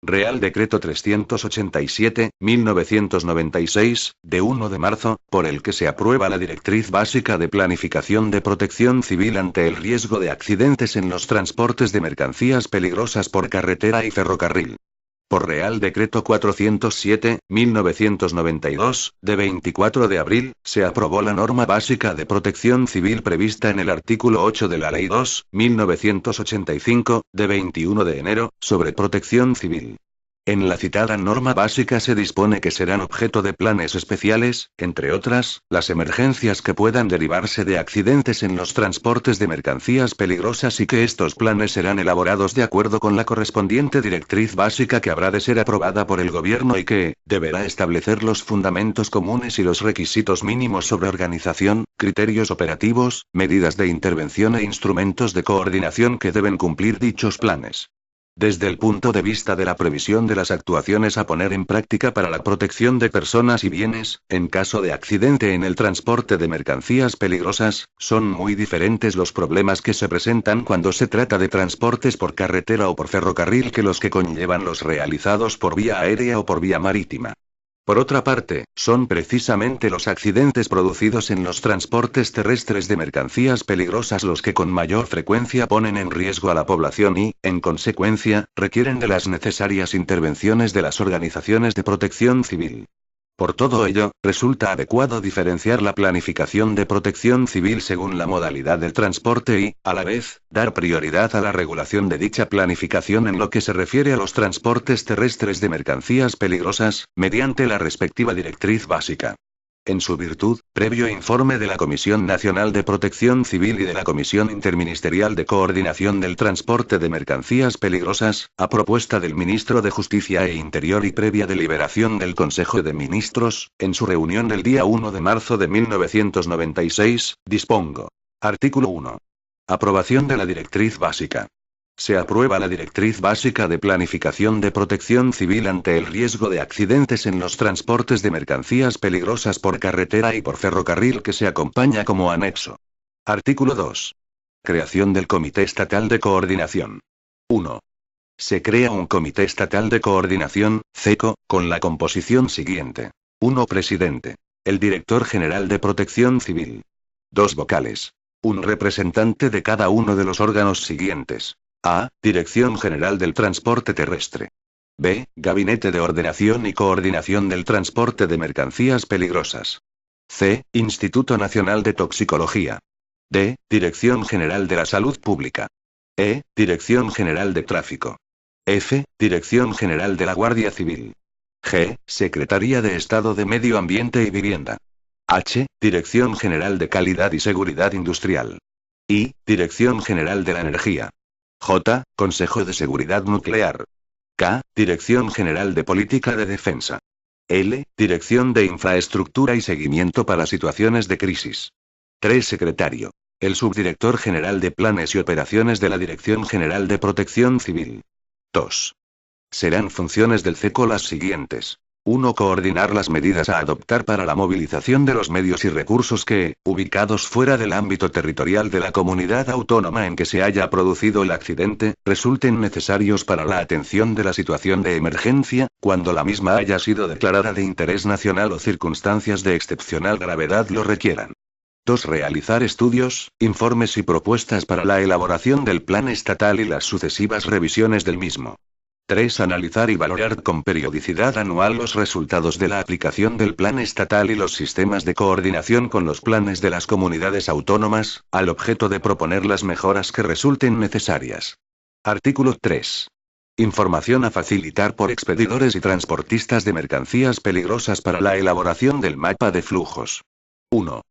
Real Decreto 387/1996, de 1 de marzo, por el que se aprueba la Directriz Básica de Planificación de Protección Civil ante el riesgo de accidentes en los transportes de mercancías peligrosas por carretera y ferrocarril. Por Real Decreto 407/1992, de 24 de abril, se aprobó la norma básica de protección civil prevista en el artículo 8 de la Ley 2/1985, de 21 de enero, sobre protección civil. En la citada norma básica se dispone que serán objeto de planes especiales, entre otras, las emergencias que puedan derivarse de accidentes en los transportes de mercancías peligrosas y que estos planes serán elaborados de acuerdo con la correspondiente directriz básica que habrá de ser aprobada por el Gobierno y que deberá establecer los fundamentos comunes y los requisitos mínimos sobre organización, criterios operativos, medidas de intervención e instrumentos de coordinación que deben cumplir dichos planes. Desde el punto de vista de la previsión de las actuaciones a poner en práctica para la protección de personas y bienes, en caso de accidente en el transporte de mercancías peligrosas, son muy diferentes los problemas que se presentan cuando se trata de transportes por carretera o por ferrocarril que los que conllevan los realizados por vía aérea o por vía marítima. Por otra parte, son precisamente los accidentes producidos en los transportes terrestres de mercancías peligrosas los que con mayor frecuencia ponen en riesgo a la población y, en consecuencia, requieren de las necesarias intervenciones de las organizaciones de protección civil. Por todo ello, resulta adecuado diferenciar la planificación de protección civil según la modalidad del transporte y, a la vez, dar prioridad a la regulación de dicha planificación en lo que se refiere a los transportes terrestres de mercancías peligrosas, mediante la respectiva directriz básica. En su virtud, previo informe de la Comisión Nacional de Protección Civil y de la Comisión Interministerial de Coordinación del Transporte de Mercancías Peligrosas, a propuesta del Ministro de Justicia e Interior y previa deliberación del Consejo de Ministros, en su reunión del día 1 de marzo de 1996, dispongo. Artículo 1. Aprobación de la Directriz Básica. Se aprueba la Directriz Básica de Planificación de Protección Civil ante el riesgo de accidentes en los transportes de mercancías peligrosas por carretera y por ferrocarril que se acompaña como anexo. Artículo 2. Creación del Comité Estatal de Coordinación. 1. Se crea un Comité Estatal de Coordinación, CECO, con la composición siguiente. 1. Presidente. El Director General de Protección Civil. 2 vocales. Un representante de cada uno de los órganos siguientes. A. Dirección General del Transporte Terrestre. B. Gabinete de Ordenación y Coordinación del Transporte de Mercancías Peligrosas. C. Instituto Nacional de Toxicología. D. Dirección General de la Salud Pública. E. Dirección General de Tráfico. F. Dirección General de la Guardia Civil. G. Secretaría de Estado de Medio Ambiente y Vivienda. H. Dirección General de Calidad y Seguridad Industrial. I. Dirección General de la Energía. J. Consejo de Seguridad Nuclear. K. Dirección General de Política de Defensa. L. Dirección de Infraestructura y Seguimiento para Situaciones de Crisis. 3. Secretario. El Subdirector General de Planes y Operaciones de la Dirección General de Protección Civil. 2. Serán funciones del CECO las siguientes. 1. Coordinar las medidas a adoptar para la movilización de los medios y recursos que, ubicados fuera del ámbito territorial de la comunidad autónoma en que se haya producido el accidente, resulten necesarios para la atención de la situación de emergencia, cuando la misma haya sido declarada de interés nacional o circunstancias de excepcional gravedad lo requieran. 2. Realizar estudios, informes y propuestas para la elaboración del plan estatal y las sucesivas revisiones del mismo. 3. Analizar y valorar con periodicidad anual los resultados de la aplicación del plan estatal y los sistemas de coordinación con los planes de las comunidades autónomas, al objeto de proponer las mejoras que resulten necesarias. Artículo 3. Información a facilitar por expedidores y transportistas de mercancías peligrosas para la elaboración del mapa de flujos. 1.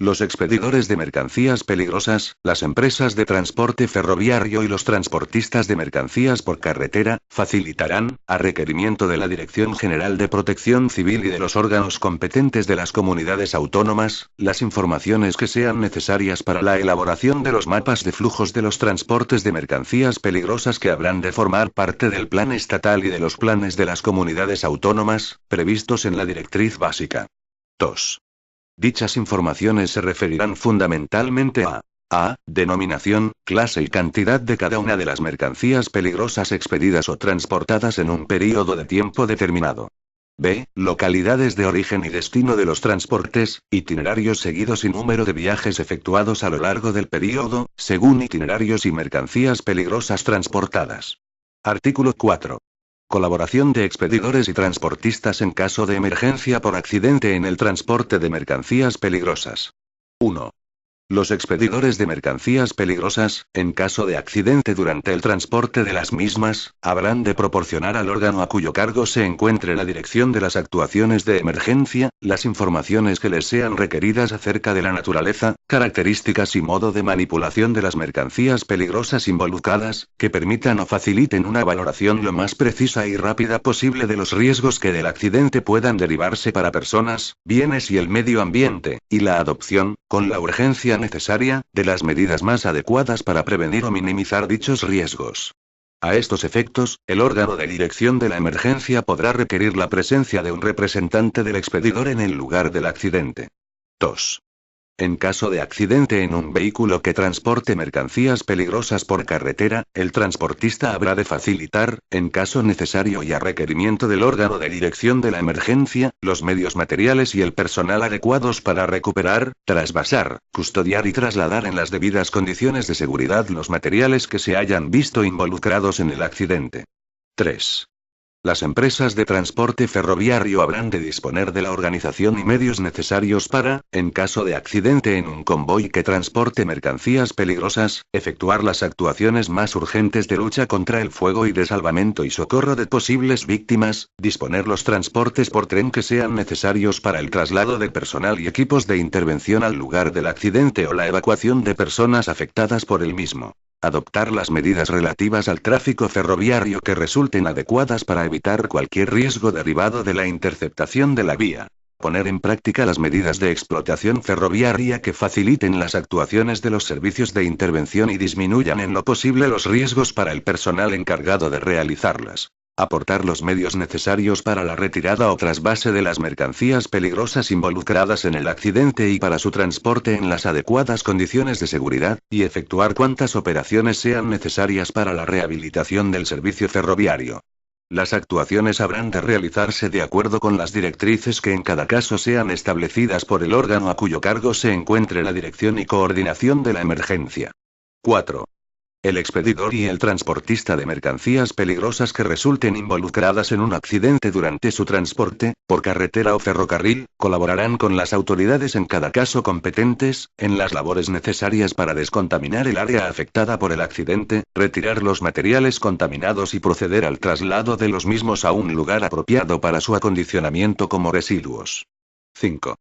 Los expedidores de mercancías peligrosas, las empresas de transporte ferroviario y los transportistas de mercancías por carretera, facilitarán, a requerimiento de la Dirección General de Protección Civil y de los órganos competentes de las comunidades autónomas, las informaciones que sean necesarias para la elaboración de los mapas de flujos de los transportes de mercancías peligrosas que habrán de formar parte del plan estatal y de los planes de las comunidades autónomas, previstos en la Directriz Básica. 2. Dichas informaciones se referirán fundamentalmente a A. Denominación, clase y cantidad de cada una de las mercancías peligrosas expedidas o transportadas en un período de tiempo determinado. B. Localidades de origen y destino de los transportes, itinerarios seguidos y número de viajes efectuados a lo largo del período, según itinerarios y mercancías peligrosas transportadas. Artículo 4. Colaboración de expedidores y transportistas en caso de emergencia por accidente en el transporte de mercancías peligrosas. 1. Los expedidores de mercancías peligrosas, en caso de accidente durante el transporte de las mismas, habrán de proporcionar al órgano a cuyo cargo se encuentre la dirección de las actuaciones de emergencia, las informaciones que les sean requeridas acerca de la naturaleza, características y modo de manipulación de las mercancías peligrosas involucradas, que permitan o faciliten una valoración lo más precisa y rápida posible de los riesgos que del accidente puedan derivarse para personas, bienes y el medio ambiente, y la adopción, con la urgencia necesaria, de las medidas más adecuadas para prevenir o minimizar dichos riesgos. A estos efectos, el órgano de dirección de la emergencia podrá requerir la presencia de un representante del expedidor en el lugar del accidente. 2. En caso de accidente en un vehículo que transporte mercancías peligrosas por carretera, el transportista habrá de facilitar, en caso necesario y a requerimiento del órgano de dirección de la emergencia, los medios materiales y el personal adecuados para recuperar, trasvasar, custodiar y trasladar en las debidas condiciones de seguridad los materiales que se hayan visto involucrados en el accidente. 3. Las empresas de transporte ferroviario habrán de disponer de la organización y medios necesarios para, en caso de accidente en un convoy que transporte mercancías peligrosas, efectuar las actuaciones más urgentes de lucha contra el fuego y de salvamento y socorro de posibles víctimas, disponer los transportes por tren que sean necesarios para el traslado de personal y equipos de intervención al lugar del accidente o la evacuación de personas afectadas por el mismo. Adoptar las medidas relativas al tráfico ferroviario que resulten adecuadas para evitar cualquier riesgo derivado de la interceptación de la vía. Poner en práctica las medidas de explotación ferroviaria que faciliten las actuaciones de los servicios de intervención y disminuyan en lo posible los riesgos para el personal encargado de realizarlas. Aportar los medios necesarios para la retirada o trasvase de las mercancías peligrosas involucradas en el accidente y para su transporte en las adecuadas condiciones de seguridad, y efectuar cuantas operaciones sean necesarias para la rehabilitación del servicio ferroviario. Las actuaciones habrán de realizarse de acuerdo con las directrices que en cada caso sean establecidas por el órgano a cuyo cargo se encuentre la dirección y coordinación de la emergencia. 4. El expedidor y el transportista de mercancías peligrosas que resulten involucradas en un accidente durante su transporte, por carretera o ferrocarril, colaborarán con las autoridades en cada caso competentes, en las labores necesarias para descontaminar el área afectada por el accidente, retirar los materiales contaminados y proceder al traslado de los mismos a un lugar apropiado para su acondicionamiento como residuos. 5.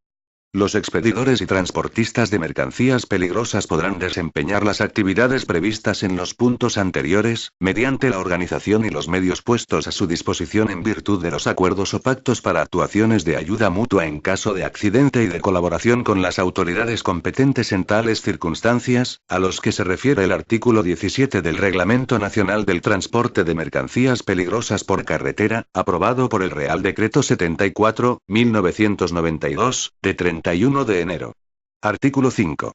Los expedidores y transportistas de mercancías peligrosas podrán desempeñar las actividades previstas en los puntos anteriores, mediante la organización y los medios puestos a su disposición en virtud de los acuerdos o pactos para actuaciones de ayuda mutua en caso de accidente y de colaboración con las autoridades competentes en tales circunstancias, a los que se refiere el artículo 17 del Reglamento Nacional del Transporte de Mercancías Peligrosas por Carretera, aprobado por el Real Decreto 74/1992, de 31 de enero. Artículo 5.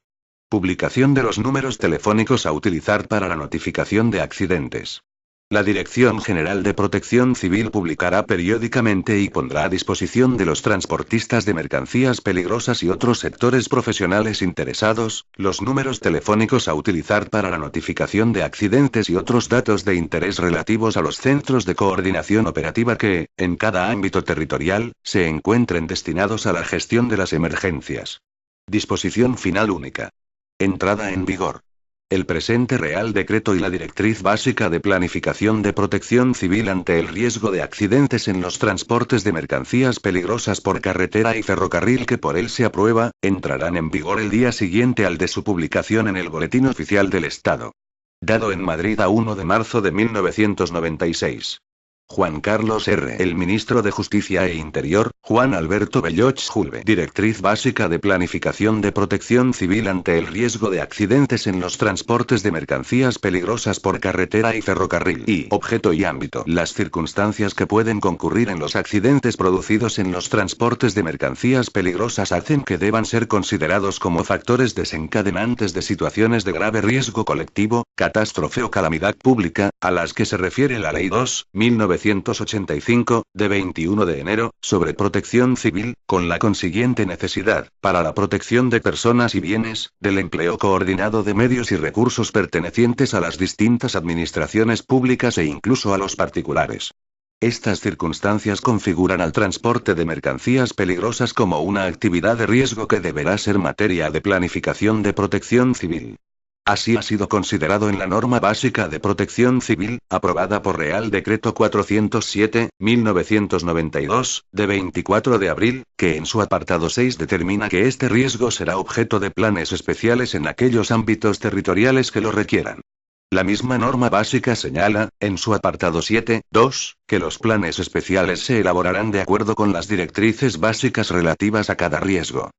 Publicación de los números telefónicos a utilizar para la notificación de accidentes. La Dirección General de Protección Civil publicará periódicamente y pondrá a disposición de los transportistas de mercancías peligrosas y otros sectores profesionales interesados, los números telefónicos a utilizar para la notificación de accidentes y otros datos de interés relativos a los centros de coordinación operativa que, en cada ámbito territorial, se encuentren destinados a la gestión de las emergencias. Disposición final única. Entrada en vigor. El presente Real Decreto y la Directriz Básica de Planificación de Protección Civil ante el riesgo de accidentes en los transportes de mercancías peligrosas por carretera y ferrocarril que por él se aprueba, entrarán en vigor el día siguiente al de su publicación en el Boletín Oficial del Estado. Dado en Madrid a 1 de marzo de 1996. Juan Carlos R. El ministro de Justicia e Interior, Juan Alberto Belloch Julve. Directriz básica de planificación de protección civil ante el riesgo de accidentes en los transportes de mercancías peligrosas por carretera y ferrocarril. Y objeto y ámbito. Las circunstancias que pueden concurrir en los accidentes producidos en los transportes de mercancías peligrosas hacen que deban ser considerados como factores desencadenantes de situaciones de grave riesgo colectivo, catástrofe o calamidad pública, a las que se refiere la Ley 2.1985, de 21 de enero, sobre protección civil, con la consiguiente necesidad, para la protección de personas y bienes, del empleo coordinado de medios y recursos pertenecientes a las distintas administraciones públicas e incluso a los particulares. Estas circunstancias configuran al transporte de mercancías peligrosas como una actividad de riesgo que deberá ser materia de planificación de protección civil. Así ha sido considerado en la Norma Básica de Protección Civil, aprobada por Real Decreto 407/1992, de 24 de abril, que en su apartado 6 determina que este riesgo será objeto de planes especiales en aquellos ámbitos territoriales que lo requieran. La misma norma básica señala, en su apartado 7.2, que los planes especiales se elaborarán de acuerdo con las directrices básicas relativas a cada riesgo.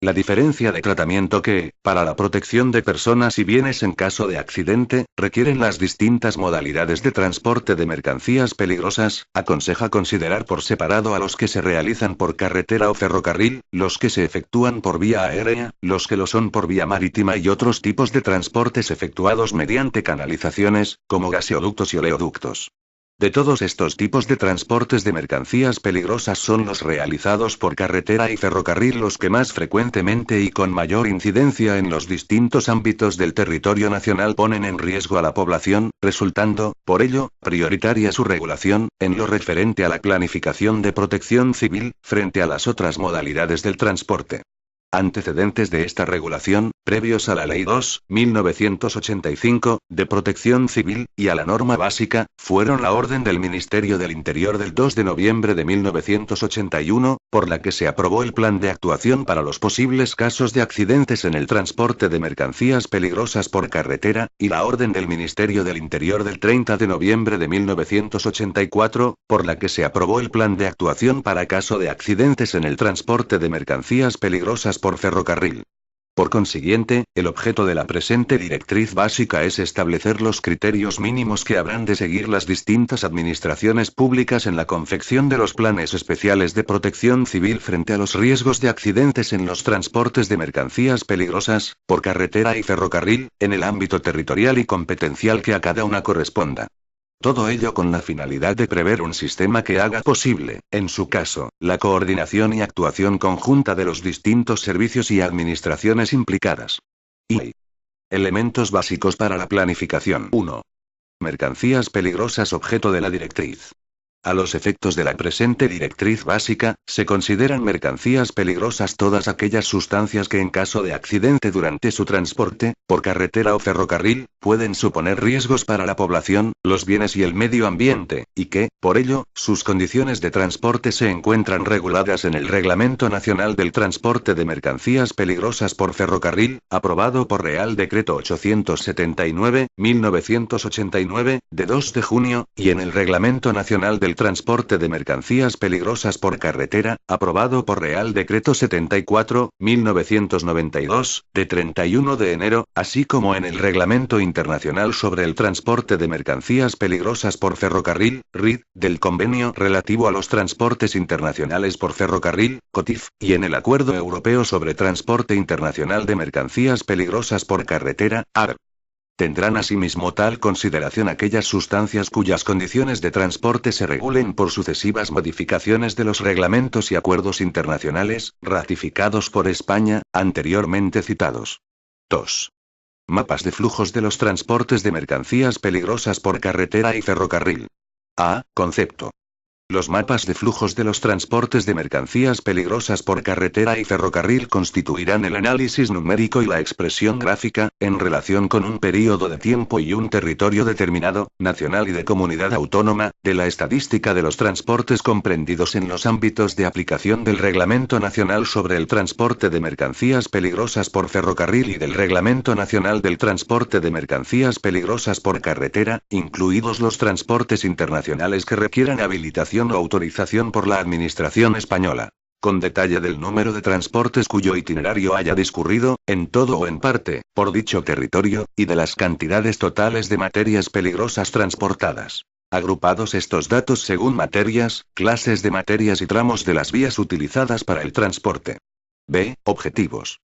La diferencia de tratamiento que, para la protección de personas y bienes en caso de accidente, requieren las distintas modalidades de transporte de mercancías peligrosas, aconseja considerar por separado a los que se realizan por carretera o ferrocarril, los que se efectúan por vía aérea, los que lo son por vía marítima y otros tipos de transportes efectuados mediante canalizaciones, como gaseoductos y oleoductos. De todos estos tipos de transportes de mercancías peligrosas son los realizados por carretera y ferrocarril los que más frecuentemente y con mayor incidencia en los distintos ámbitos del territorio nacional ponen en riesgo a la población, resultando, por ello, prioritaria su regulación, en lo referente a la planificación de protección civil, frente a las otras modalidades del transporte. Antecedentes de esta regulación, previos a la Ley 2.1985, de Protección Civil, y a la norma básica, fueron la Orden del Ministerio del Interior del 2 de noviembre de 1981, por la que se aprobó el Plan de Actuación para los posibles casos de accidentes en el transporte de mercancías peligrosas por carretera, y la Orden del Ministerio del Interior del 30 de noviembre de 1984, por la que se aprobó el Plan de Actuación para caso de accidentes en el transporte de mercancías peligrosas por ferrocarril. Por consiguiente, el objeto de la presente directriz básica es establecer los criterios mínimos que habrán de seguir las distintas administraciones públicas en la confección de los planes especiales de protección civil frente a los riesgos de accidentes en los transportes de mercancías peligrosas, por carretera y ferrocarril, en el ámbito territorial y competencial que a cada una corresponda. Todo ello con la finalidad de prever un sistema que haga posible, en su caso, la coordinación y actuación conjunta de los distintos servicios y administraciones implicadas. Y elementos básicos para la planificación. 1. Mercancías peligrosas objeto de la directriz. A los efectos de la presente directriz básica, se consideran mercancías peligrosas todas aquellas sustancias que en caso de accidente durante su transporte, por carretera o ferrocarril, pueden suponer riesgos para la población, los bienes y el medio ambiente, y que, por ello, sus condiciones de transporte se encuentran reguladas en el Reglamento Nacional del Transporte de Mercancías Peligrosas por Ferrocarril, aprobado por Real Decreto 879/1989, de 2 de junio, y en el Reglamento Nacional del Transporte de Mercancías Peligrosas por Carretera, aprobado por Real Decreto 74/1992, de 31 de enero, así como en el Reglamento Internacional sobre el Transporte de Mercancías Peligrosas por Ferrocarril, RID, del Convenio relativo a los transportes internacionales por ferrocarril, COTIF, y en el Acuerdo Europeo sobre Transporte Internacional de Mercancías Peligrosas por Carretera, ARP. Tendrán asimismo tal consideración aquellas sustancias cuyas condiciones de transporte se regulen por sucesivas modificaciones de los reglamentos y acuerdos internacionales, ratificados por España, anteriormente citados. 2. Mapas de flujos de los transportes de mercancías peligrosas por carretera y ferrocarril. A. Concepto. Los mapas de flujos de los transportes de mercancías peligrosas por carretera y ferrocarril constituirán el análisis numérico y la expresión gráfica, en relación con un período de tiempo y un territorio determinado, nacional y de comunidad autónoma, de la estadística de los transportes comprendidos en los ámbitos de aplicación del Reglamento Nacional sobre el Transporte de Mercancías Peligrosas por Ferrocarril y del Reglamento Nacional del Transporte de Mercancías Peligrosas por Carretera, incluidos los transportes internacionales que requieran habilitación o autorización por la Administración española. Con detalle del número de transportes cuyo itinerario haya discurrido, en todo o en parte, por dicho territorio, y de las cantidades totales de materias peligrosas transportadas. Agrupados estos datos según materias, clases de materias y tramos de las vías utilizadas para el transporte. B. Objetivos.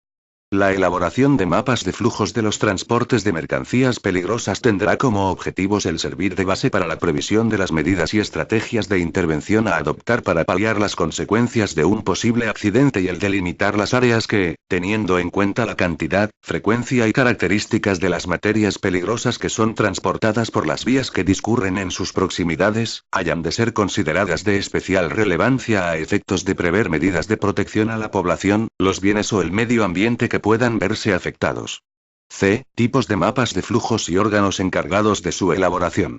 La elaboración de mapas de flujos de los transportes de mercancías peligrosas tendrá como objetivos el servir de base para la previsión de las medidas y estrategias de intervención a adoptar para paliar las consecuencias de un posible accidente y el delimitar las áreas que, teniendo en cuenta la cantidad, frecuencia y características de las materias peligrosas que son transportadas por las vías que discurren en sus proximidades, hayan de ser consideradas de especial relevancia a efectos de prever medidas de protección a la población, los bienes o el medio ambiente que puedan verse afectados. C. Tipos de mapas de flujos y órganos encargados de su elaboración.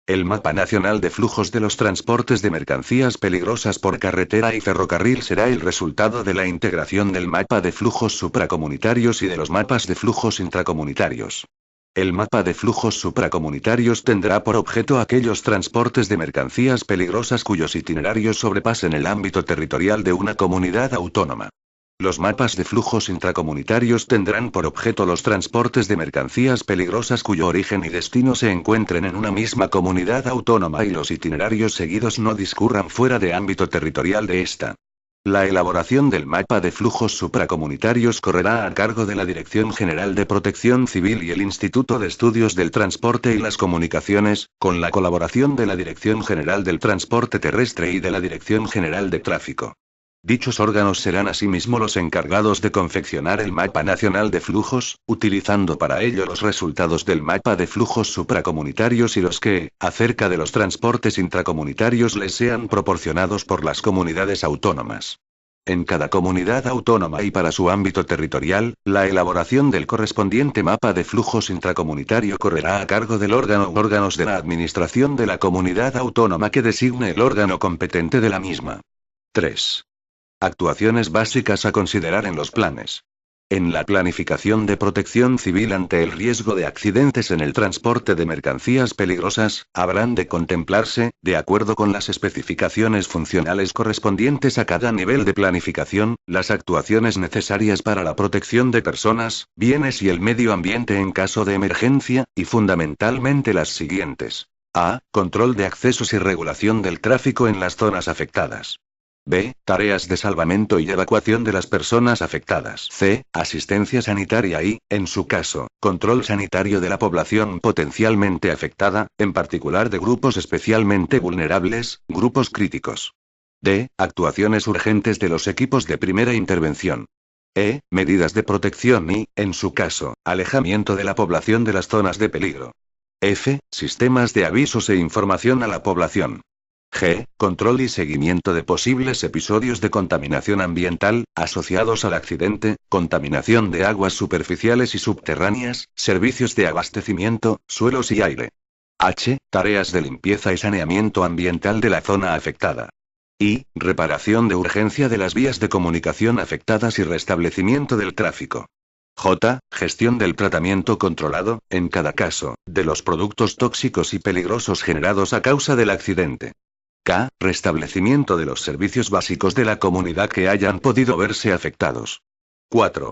El Mapa Nacional de Flujos de los Transportes de Mercancías Peligrosas por Carretera y Ferrocarril será el resultado de la integración del mapa de flujos supracomunitarios y de los mapas de flujos intracomunitarios. El mapa de flujos supracomunitarios tendrá por objeto aquellos transportes de mercancías peligrosas cuyos itinerarios sobrepasen el ámbito territorial de una comunidad autónoma. Los mapas de flujos intracomunitarios tendrán por objeto los transportes de mercancías peligrosas cuyo origen y destino se encuentren en una misma comunidad autónoma y los itinerarios seguidos no discurran fuera de ámbito territorial de esta. La elaboración del mapa de flujos supracomunitarios correrá a cargo de la Dirección General de Protección Civil y el Instituto de Estudios del Transporte y las Comunicaciones, con la colaboración de la Dirección General del Transporte Terrestre y de la Dirección General de Tráfico. Dichos órganos serán asimismo los encargados de confeccionar el Mapa Nacional de Flujos, utilizando para ello los resultados del mapa de flujos supracomunitarios y los que, acerca de los transportes intracomunitarios, les sean proporcionados por las comunidades autónomas. En cada comunidad autónoma y para su ámbito territorial, la elaboración del correspondiente mapa de flujos intracomunitario correrá a cargo del órgano o órganos de la administración de la comunidad autónoma que designe el órgano competente de la misma. 3. Actuaciones básicas a considerar en los planes. En la planificación de protección civil ante el riesgo de accidentes en el transporte de mercancías peligrosas, habrán de contemplarse, de acuerdo con las especificaciones funcionales correspondientes a cada nivel de planificación, las actuaciones necesarias para la protección de personas, bienes y el medio ambiente en caso de emergencia, y fundamentalmente las siguientes. A. Control de accesos y regulación del tráfico en las zonas afectadas. B. Tareas de salvamento y evacuación de las personas afectadas. C. Asistencia sanitaria y, en su caso, control sanitario de la población potencialmente afectada, en particular de grupos especialmente vulnerables, grupos críticos. D. Actuaciones urgentes de los equipos de primera intervención. E. Medidas de protección y, en su caso, alejamiento de la población de las zonas de peligro. F. Sistemas de avisos e información a la población. G. Control y seguimiento de posibles episodios de contaminación ambiental, asociados al accidente, contaminación de aguas superficiales y subterráneas, servicios de abastecimiento, suelos y aire. H. Tareas de limpieza y saneamiento ambiental de la zona afectada. I. Reparación de urgencia de las vías de comunicación afectadas y restablecimiento del tráfico. J. Gestión del tratamiento controlado, en cada caso, de los productos tóxicos y peligrosos generados a causa del accidente. K. Restablecimiento de los servicios básicos de la comunidad que hayan podido verse afectados. 4.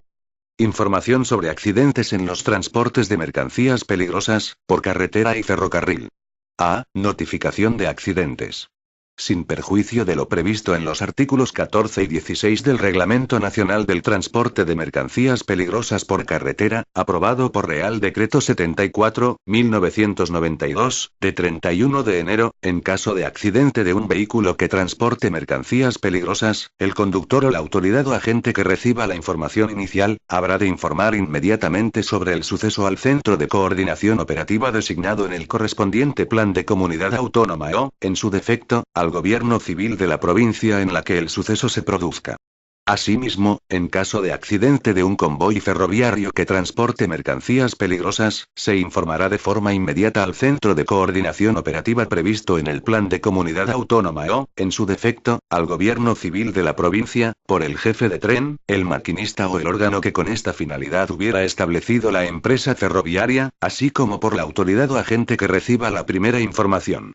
Información sobre accidentes en los transportes de mercancías peligrosas, por carretera y ferrocarril. A. Notificación de accidentes. Sin perjuicio de lo previsto en los artículos 14 y 16 del Reglamento Nacional del Transporte de Mercancías Peligrosas por Carretera, aprobado por Real Decreto 74/1992, de 31 de enero, en caso de accidente de un vehículo que transporte mercancías peligrosas, el conductor o la autoridad o agente que reciba la información inicial, habrá de informar inmediatamente sobre el suceso al Centro de Coordinación Operativa designado en el correspondiente Plan de Comunidad Autónoma o, en su defecto, al gobierno civil de la provincia en la que el suceso se produzca. Asimismo, en caso de accidente de un convoy ferroviario que transporte mercancías peligrosas, se informará de forma inmediata al Centro de Coordinación Operativa previsto en el Plan de Comunidad Autónoma o, en su defecto, al Gobierno Civil de la provincia, por el jefe de tren, el maquinista o el órgano que con esta finalidad hubiera establecido la empresa ferroviaria, así como por la autoridad o agente que reciba la primera información.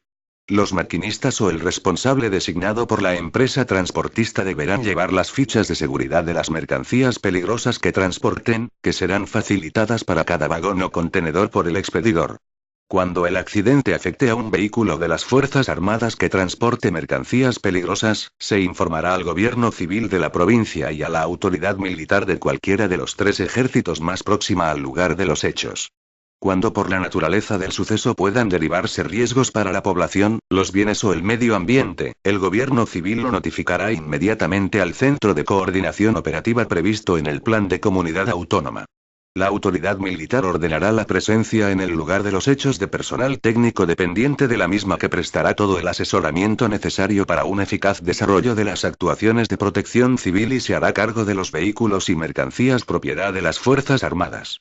Los maquinistas o el responsable designado por la empresa transportista deberán llevar las fichas de seguridad de las mercancías peligrosas que transporten, que serán facilitadas para cada vagón o contenedor por el expedidor. Cuando el accidente afecte a un vehículo de las Fuerzas Armadas que transporte mercancías peligrosas, se informará al gobierno civil de la provincia y a la autoridad militar de cualquiera de los 3 ejércitos más próxima al lugar de los hechos. Cuando por la naturaleza del suceso puedan derivarse riesgos para la población, los bienes o el medio ambiente, el gobierno civil lo notificará inmediatamente al Centro de Coordinación Operativa previsto en el Plan de Comunidad Autónoma. La autoridad militar ordenará la presencia en el lugar de los hechos de personal técnico dependiente de la misma que prestará todo el asesoramiento necesario para un eficaz desarrollo de las actuaciones de protección civil y se hará cargo de los vehículos y mercancías propiedad de las Fuerzas Armadas.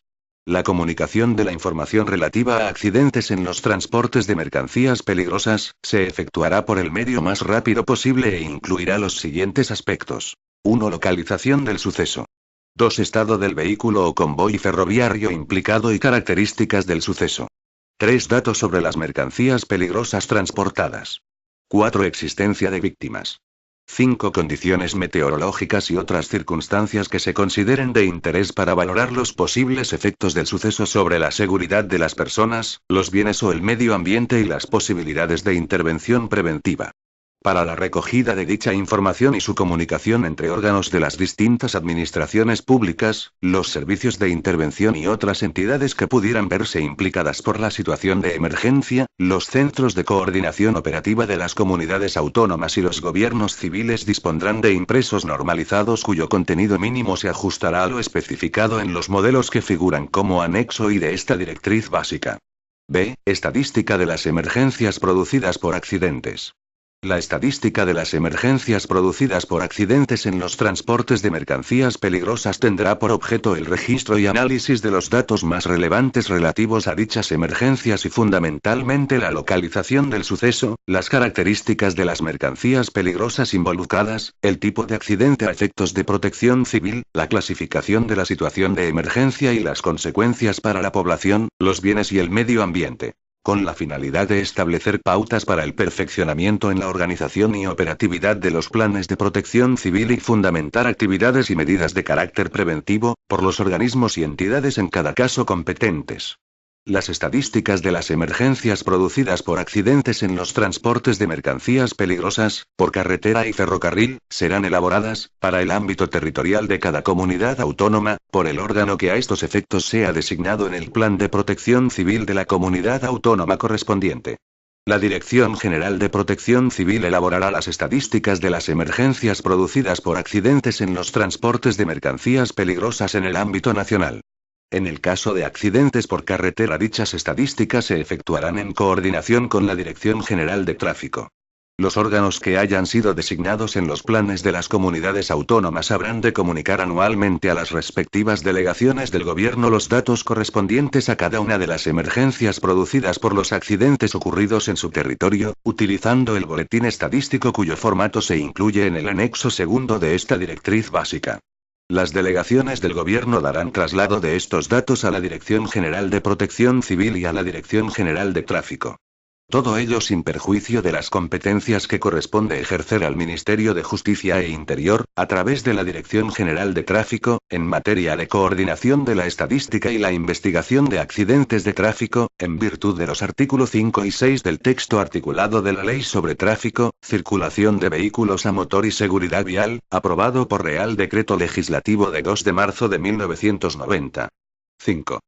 La comunicación de la información relativa a accidentes en los transportes de mercancías peligrosas, se efectuará por el medio más rápido posible e incluirá los siguientes aspectos. 1. Localización del suceso. 2. Estado del vehículo o convoy ferroviario implicado y características del suceso. 3. Datos sobre las mercancías peligrosas transportadas. 4. Existencia de víctimas. 5. Condiciones meteorológicas y otras circunstancias que se consideren de interés para valorar los posibles efectos del suceso sobre la seguridad de las personas, los bienes o el medio ambiente y las posibilidades de intervención preventiva. Para la recogida de dicha información y su comunicación entre órganos de las distintas administraciones públicas, los servicios de intervención y otras entidades que pudieran verse implicadas por la situación de emergencia, los centros de coordinación operativa de las comunidades autónomas y los gobiernos civiles dispondrán de impresos normalizados cuyo contenido mínimo se ajustará a lo especificado en los modelos que figuran como anexo y de esta directriz básica. B. Estadística de las emergencias producidas por accidentes. La estadística de las emergencias producidas por accidentes en los transportes de mercancías peligrosas tendrá por objeto el registro y análisis de los datos más relevantes relativos a dichas emergencias y fundamentalmente la localización del suceso, las características de las mercancías peligrosas involucradas, el tipo de accidente a efectos de protección civil, la clasificación de la situación de emergencia y las consecuencias para la población, los bienes y el medio ambiente, con la finalidad de establecer pautas para el perfeccionamiento en la organización y operatividad de los planes de protección civil y fundamentar actividades y medidas de carácter preventivo, por los organismos y entidades en cada caso competentes. Las estadísticas de las emergencias producidas por accidentes en los transportes de mercancías peligrosas, por carretera y ferrocarril, serán elaboradas, para el ámbito territorial de cada comunidad autónoma, por el órgano que a estos efectos sea designado en el Plan de Protección Civil de la comunidad autónoma correspondiente. La Dirección General de Protección Civil elaborará las estadísticas de las emergencias producidas por accidentes en los transportes de mercancías peligrosas en el ámbito nacional. En el caso de accidentes por carretera, dichas estadísticas se efectuarán en coordinación con la Dirección General de Tráfico. Los órganos que hayan sido designados en los planes de las comunidades autónomas habrán de comunicar anualmente a las respectivas delegaciones del gobierno los datos correspondientes a cada una de las emergencias producidas por los accidentes ocurridos en su territorio, utilizando el boletín estadístico cuyo formato se incluye en el anexo segundo de esta directriz básica. Las delegaciones del gobierno darán traslado de estos datos a la Dirección General de Protección Civil y a la Dirección General de Tráfico. Todo ello sin perjuicio de las competencias que corresponde ejercer al Ministerio de Justicia e Interior, a través de la Dirección General de Tráfico, en materia de coordinación de la estadística y la investigación de accidentes de tráfico, en virtud de los artículos 5 y 6 del texto articulado de la Ley sobre Tráfico, Circulación de Vehículos a Motor y Seguridad Vial, aprobado por Real Decreto Legislativo de 2 de marzo de 1990. 5.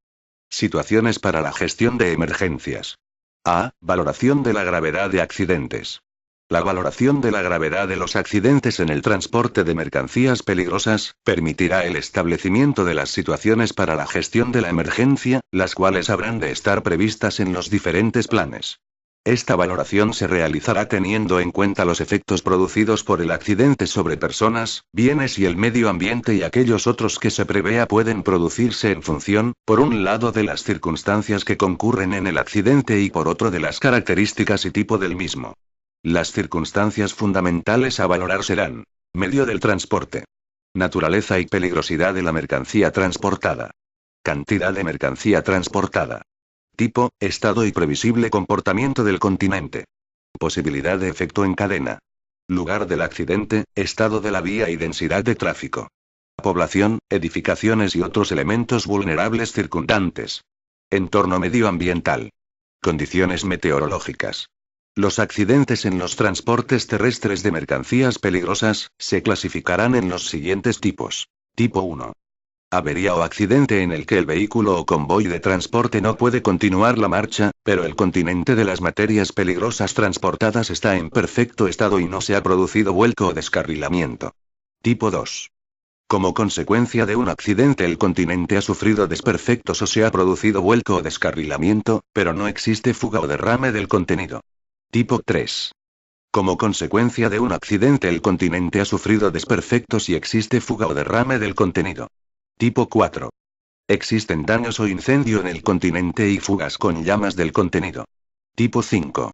Situaciones para la gestión de emergencias. A. Valoración de la gravedad de accidentes. La valoración de la gravedad de los accidentes en el transporte de mercancías peligrosas permitirá el establecimiento de las situaciones para la gestión de la emergencia, las cuales habrán de estar previstas en los diferentes planes. Esta valoración se realizará teniendo en cuenta los efectos producidos por el accidente sobre personas, bienes y el medio ambiente y aquellos otros que se prevea pueden producirse en función, por un lado, de las circunstancias que concurren en el accidente y por otro de las características y tipo del mismo. Las circunstancias fundamentales a valorar serán: medio del transporte, naturaleza y peligrosidad de la mercancía transportada, cantidad de mercancía transportada, tipo, estado y previsible comportamiento del continente, posibilidad de efecto en cadena, lugar del accidente, estado de la vía y densidad de tráfico, población, edificaciones y otros elementos vulnerables circundantes, entorno medioambiental, condiciones meteorológicas. Los accidentes en los transportes terrestres de mercancías peligrosas se clasificarán en los siguientes tipos. Tipo 1. Avería o accidente en el que el vehículo o convoy de transporte no puede continuar la marcha, pero el continente de las materias peligrosas transportadas está en perfecto estado y no se ha producido vuelco o descarrilamiento. Tipo 2. Como consecuencia de un accidente el continente ha sufrido desperfectos o se ha producido vuelco o descarrilamiento, pero no existe fuga o derrame del contenido. Tipo 3. Como consecuencia de un accidente el continente ha sufrido desperfectos y existe fuga o derrame del contenido. Tipo 4. Existen daños o incendio en el continente y fugas con llamas del contenido. Tipo 5.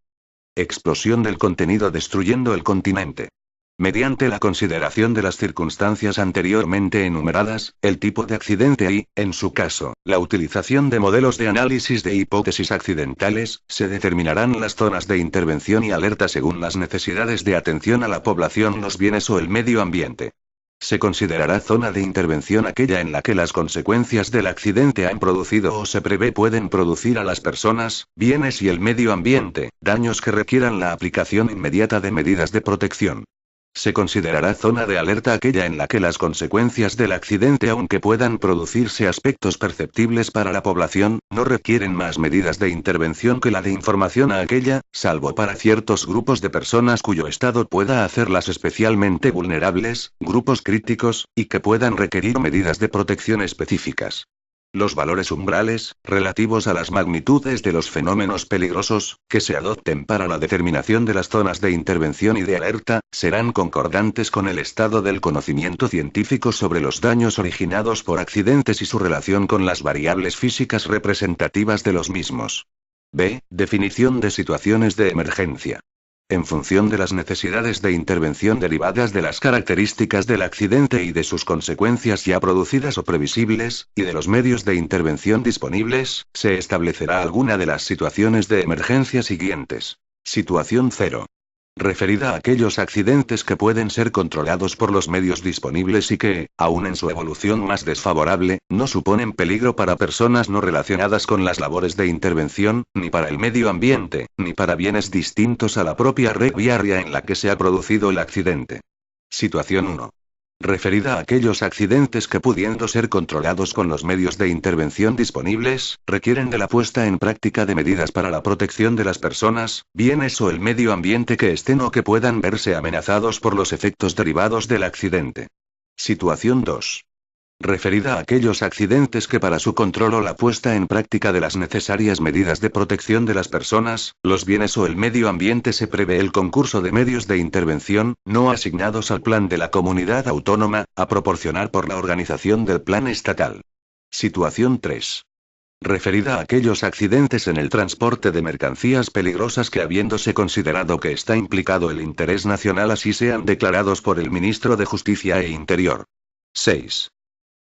Explosión del contenido destruyendo el continente. Mediante la consideración de las circunstancias anteriormente enumeradas, el tipo de accidente y, en su caso, la utilización de modelos de análisis de hipótesis accidentales, se determinarán las zonas de intervención y alerta según las necesidades de atención a la población, los bienes o el medio ambiente. Se considerará zona de intervención aquella en la que las consecuencias del accidente han producido o se prevé pueden producir a las personas, bienes y el medio ambiente, daños que requieran la aplicación inmediata de medidas de protección. Se considerará zona de alerta aquella en la que las consecuencias del accidente, aunque puedan producirse aspectos perceptibles para la población, no requieren más medidas de intervención que la de información a aquella, salvo para ciertos grupos de personas cuyo estado pueda hacerlas especialmente vulnerables, grupos críticos, y que puedan requerir medidas de protección específicas. Los valores umbrales, relativos a las magnitudes de los fenómenos peligrosos, que se adopten para la determinación de las zonas de intervención y de alerta, serán concordantes con el estado del conocimiento científico sobre los daños originados por accidentes y su relación con las variables físicas representativas de los mismos. B. Definición de situaciones de emergencia. En función de las necesidades de intervención derivadas de las características del accidente y de sus consecuencias ya producidas o previsibles, y de los medios de intervención disponibles, se establecerá alguna de las situaciones de emergencia siguientes. Situación 0. Referida a aquellos accidentes que pueden ser controlados por los medios disponibles y que, aun en su evolución más desfavorable, no suponen peligro para personas no relacionadas con las labores de intervención, ni para el medio ambiente, ni para bienes distintos a la propia red viaria en la que se ha producido el accidente. Situación 1. Referida a aquellos accidentes que, pudiendo ser controlados con los medios de intervención disponibles, requieren de la puesta en práctica de medidas para la protección de las personas, bienes o el medio ambiente que estén o que puedan verse amenazados por los efectos derivados del accidente. Situación 2. Referida a aquellos accidentes que para su control o la puesta en práctica de las necesarias medidas de protección de las personas, los bienes o el medio ambiente se prevé el concurso de medios de intervención, no asignados al plan de la comunidad autónoma, a proporcionar por la organización del plan estatal. Situación 3. Referida a aquellos accidentes en el transporte de mercancías peligrosas que, habiéndose considerado que está implicado el interés nacional, así sean declarados por el Ministro de Justicia e Interior. 6.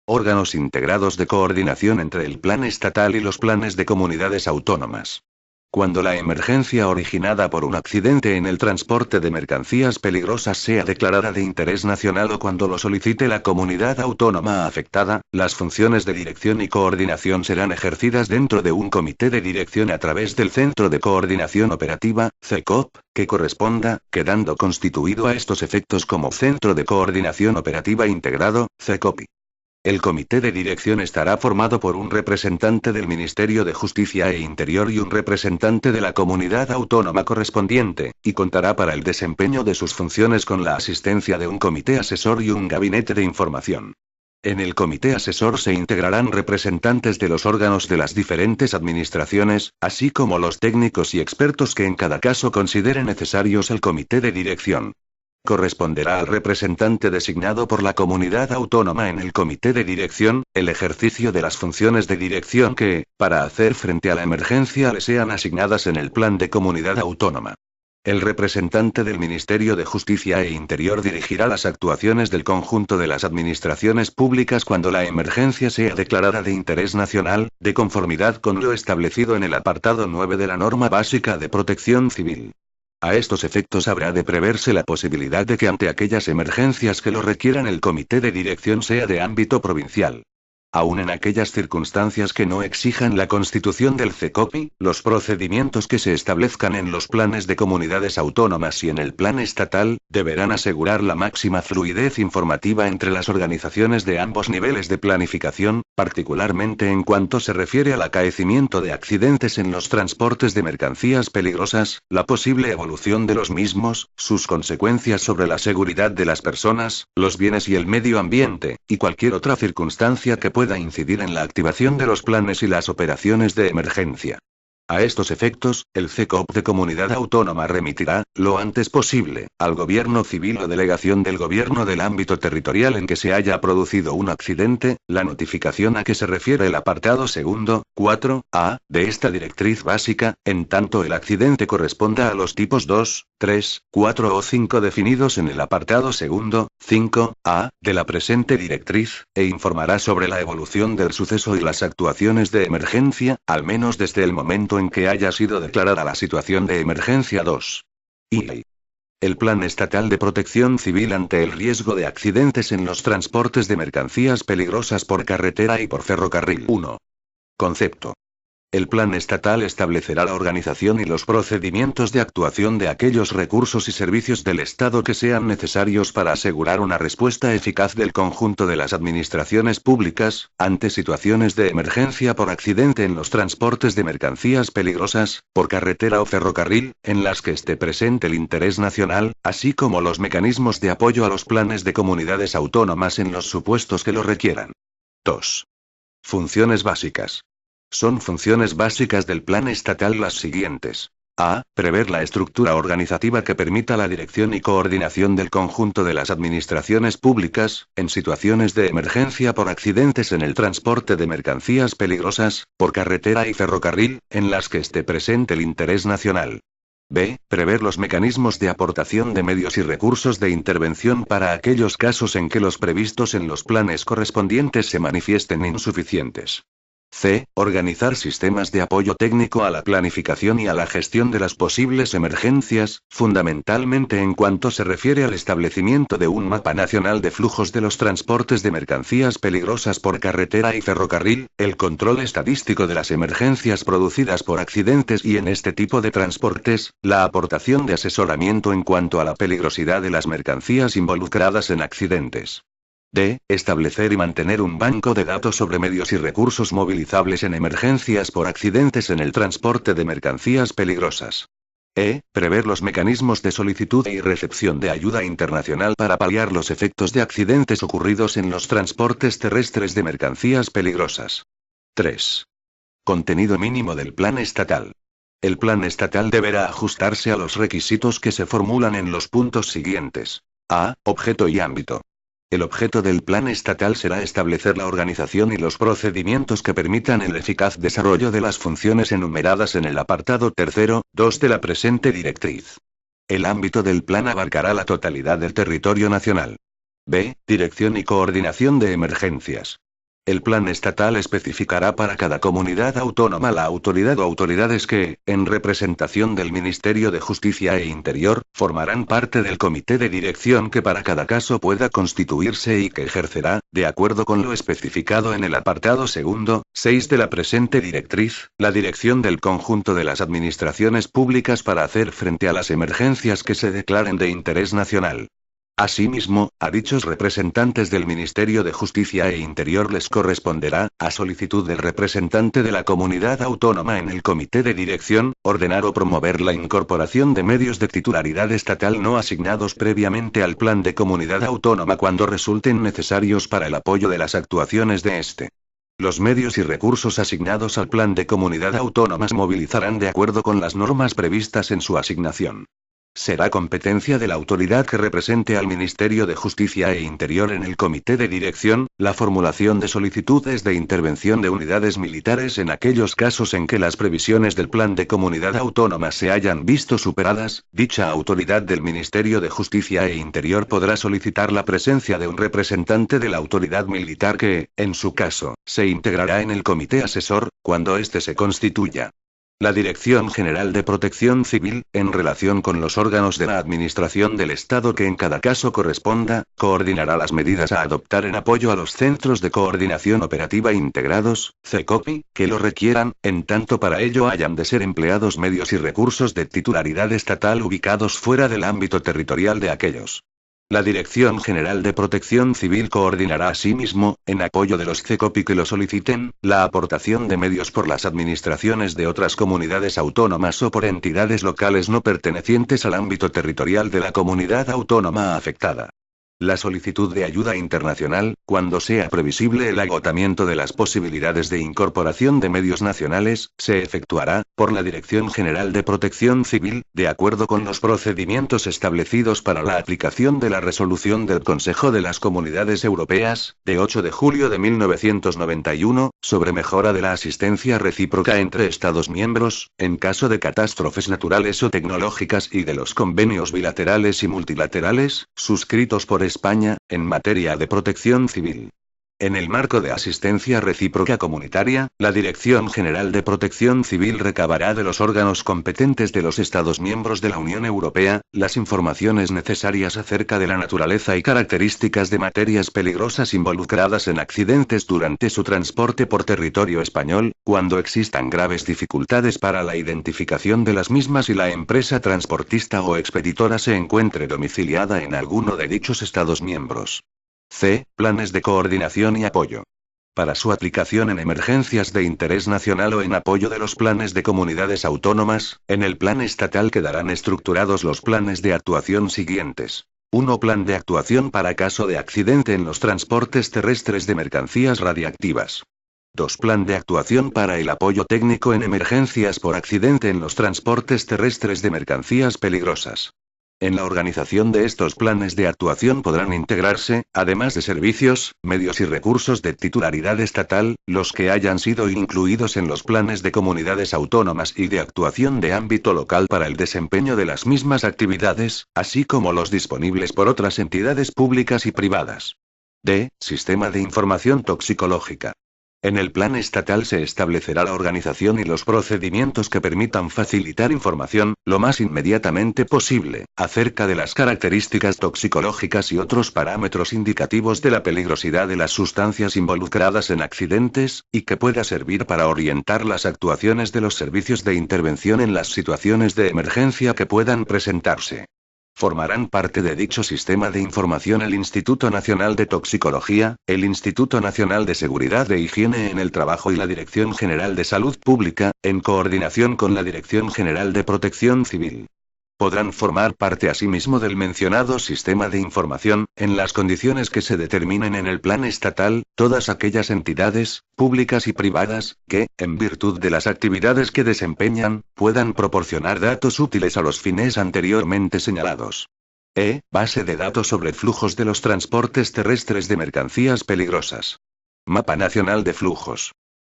Órganos integrados de coordinación entre el plan estatal y los planes de comunidades autónomas. Cuando la emergencia originada por un accidente en el transporte de mercancías peligrosas sea declarada de interés nacional o cuando lo solicite la comunidad autónoma afectada, las funciones de dirección y coordinación serán ejercidas dentro de un comité de dirección a través del Centro de Coordinación Operativa, CECOP, que corresponda, quedando constituido a estos efectos como Centro de Coordinación Operativa Integrado, CECOPI. El comité de dirección estará formado por un representante del Ministerio de Justicia e Interior y un representante de la comunidad autónoma correspondiente, y contará para el desempeño de sus funciones con la asistencia de un comité asesor y un gabinete de información. En el comité asesor se integrarán representantes de los órganos de las diferentes administraciones, así como los técnicos y expertos que en cada caso considere necesarios el comité de dirección. Corresponderá al representante designado por la comunidad autónoma en el comité de dirección, el ejercicio de las funciones de dirección que, para hacer frente a la emergencia, le sean asignadas en el plan de comunidad autónoma. El representante del Ministerio de Justicia e Interior dirigirá las actuaciones del conjunto de las administraciones públicas cuando la emergencia sea declarada de interés nacional, de conformidad con lo establecido en el apartado 9 de la Norma Básica de Protección Civil. A estos efectos habrá de preverse la posibilidad de que ante aquellas emergencias que lo requieran el comité de dirección sea de ámbito provincial. Aun en aquellas circunstancias que no exijan la constitución del CECOPI, los procedimientos que se establezcan en los planes de comunidades autónomas y en el plan estatal, deberán asegurar la máxima fluidez informativa entre las organizaciones de ambos niveles de planificación, particularmente en cuanto se refiere al acaecimiento de accidentes en los transportes de mercancías peligrosas, la posible evolución de los mismos, sus consecuencias sobre la seguridad de las personas, los bienes y el medio ambiente, y cualquier otra circunstancia que pueda incidir en la activación de los planes y las operaciones de emergencia. A estos efectos, el CECOP de Comunidad Autónoma remitirá, lo antes posible, al Gobierno Civil o delegación del Gobierno del ámbito territorial en que se haya producido un accidente, la notificación a que se refiere el apartado segundo, 4a, de esta directriz básica, en tanto el accidente corresponda a los tipos 2, 3, 4 o 5 definidos en el apartado segundo, 5a, de la presente directriz, e informará sobre la evolución del suceso y las actuaciones de emergencia, al menos desde el momento en que haya sido declarada la situación de emergencia 2. Y el Plan Estatal de Protección Civil ante el riesgo de accidentes en los transportes de mercancías peligrosas por carretera y por ferrocarril. 1. Concepto. El plan estatal establecerá la organización y los procedimientos de actuación de aquellos recursos y servicios del Estado que sean necesarios para asegurar una respuesta eficaz del conjunto de las administraciones públicas, ante situaciones de emergencia por accidente en los transportes de mercancías peligrosas, por carretera o ferrocarril, en las que esté presente el interés nacional, así como los mecanismos de apoyo a los planes de comunidades autónomas en los supuestos que lo requieran. 2. Funciones básicas. Son funciones básicas del plan estatal las siguientes. A. Prever la estructura organizativa que permita la dirección y coordinación del conjunto de las administraciones públicas, en situaciones de emergencia por accidentes en el transporte de mercancías peligrosas, por carretera y ferrocarril, en las que esté presente el interés nacional. B. Prever los mecanismos de aportación de medios y recursos de intervención para aquellos casos en que los previstos en los planes correspondientes se manifiesten insuficientes. C. Organizar sistemas de apoyo técnico a la planificación y a la gestión de las posibles emergencias, fundamentalmente en cuanto se refiere al establecimiento de un mapa nacional de flujos de los transportes de mercancías peligrosas por carretera y ferrocarril, el control estadístico de las emergencias producidas por accidentes y en este tipo de transportes, la aportación de asesoramiento en cuanto a la peligrosidad de las mercancías involucradas en accidentes. D. Establecer y mantener un banco de datos sobre medios y recursos movilizables en emergencias por accidentes en el transporte de mercancías peligrosas. E. Prever los mecanismos de solicitud y recepción de ayuda internacional para paliar los efectos de accidentes ocurridos en los transportes terrestres de mercancías peligrosas. 3. Contenido mínimo del plan estatal. El plan estatal deberá ajustarse a los requisitos que se formulan en los puntos siguientes. A. Objeto y ámbito. El objeto del plan estatal será establecer la organización y los procedimientos que permitan el eficaz desarrollo de las funciones enumeradas en el apartado tercero, 2 de la presente directriz. El ámbito del plan abarcará la totalidad del territorio nacional. B. Dirección y coordinación de emergencias. El plan estatal especificará para cada comunidad autónoma la autoridad o autoridades que, en representación del Ministerio de Justicia e Interior, formarán parte del comité de dirección que para cada caso pueda constituirse y que ejercerá, de acuerdo con lo especificado en el apartado segundo, 6 de la presente directriz, la dirección del conjunto de las administraciones públicas para hacer frente a las emergencias que se declaren de interés nacional. Asimismo, a dichos representantes del Ministerio de Justicia e Interior les corresponderá, a solicitud del representante de la comunidad autónoma en el comité de dirección, ordenar o promover la incorporación de medios de titularidad estatal no asignados previamente al plan de comunidad autónoma cuando resulten necesarios para el apoyo de las actuaciones de este. Los medios y recursos asignados al plan de comunidad autónoma se movilizarán de acuerdo con las normas previstas en su asignación. Será competencia de la autoridad que represente al Ministerio de Justicia e Interior en el comité de dirección, la formulación de solicitudes de intervención de unidades militares en aquellos casos en que las previsiones del plan de comunidad autónoma se hayan visto superadas. Dicha autoridad del Ministerio de Justicia e Interior podrá solicitar la presencia de un representante de la autoridad militar que, en su caso, se integrará en el comité asesor, cuando éste se constituya. La Dirección General de Protección Civil, en relación con los órganos de la Administración del Estado que en cada caso corresponda, coordinará las medidas a adoptar en apoyo a los Centros de Coordinación Operativa Integrados, CECOPI, que lo requieran, en tanto para ello hayan de ser empleados medios y recursos de titularidad estatal ubicados fuera del ámbito territorial de aquellos. La Dirección General de Protección Civil coordinará asimismo, en apoyo de los CECOPI que lo soliciten, la aportación de medios por las administraciones de otras comunidades autónomas o por entidades locales no pertenecientes al ámbito territorial de la comunidad autónoma afectada. La solicitud de ayuda internacional, cuando sea previsible el agotamiento de las posibilidades de incorporación de medios nacionales, se efectuará, por la Dirección General de Protección Civil, de acuerdo con los procedimientos establecidos para la aplicación de la resolución del Consejo de las Comunidades Europeas, de 8 de julio de 1991, sobre mejora de la asistencia recíproca entre Estados miembros, en caso de catástrofes naturales o tecnológicas y de los convenios bilaterales y multilaterales, suscritos por España, en materia de protección civil. En el marco de asistencia recíproca comunitaria, la Dirección General de Protección Civil recabará de los órganos competentes de los Estados miembros de la Unión Europea, las informaciones necesarias acerca de la naturaleza y características de materias peligrosas involucradas en accidentes durante su transporte por territorio español, cuando existan graves dificultades para la identificación de las mismas y la empresa transportista o expeditora se encuentre domiciliada en alguno de dichos Estados miembros. C. Planes de coordinación y apoyo. Para su aplicación en emergencias de interés nacional o en apoyo de los planes de comunidades autónomas, en el plan estatal quedarán estructurados los planes de actuación siguientes. 1. Plan de actuación para caso de accidente en los transportes terrestres de mercancías radiactivas. 2. Plan de actuación para el apoyo técnico en emergencias por accidente en los transportes terrestres de mercancías peligrosas. En la organización de estos planes de actuación podrán integrarse, además de servicios, medios y recursos de titularidad estatal, los que hayan sido incluidos en los planes de comunidades autónomas y de actuación de ámbito local para el desempeño de las mismas actividades, así como los disponibles por otras entidades públicas y privadas. D. Sistema de información toxicológica. En el plan estatal se establecerá la organización y los procedimientos que permitan facilitar información, lo más inmediatamente posible, acerca de las características toxicológicas y otros parámetros indicativos de la peligrosidad de las sustancias involucradas en accidentes, y que pueda servir para orientar las actuaciones de los servicios de intervención en las situaciones de emergencia que puedan presentarse. Formarán parte de dicho sistema de información el Instituto Nacional de Toxicología, el Instituto Nacional de Seguridad e Higiene en el Trabajo y la Dirección General de Salud Pública, en coordinación con la Dirección General de Protección Civil. Podrán formar parte asimismo del mencionado sistema de información, en las condiciones que se determinen en el plan estatal, todas aquellas entidades, públicas y privadas, que, en virtud de las actividades que desempeñan, puedan proporcionar datos útiles a los fines anteriormente señalados. Base de datos sobre flujos de los transportes terrestres de mercancías peligrosas. Mapa Nacional de Flujos.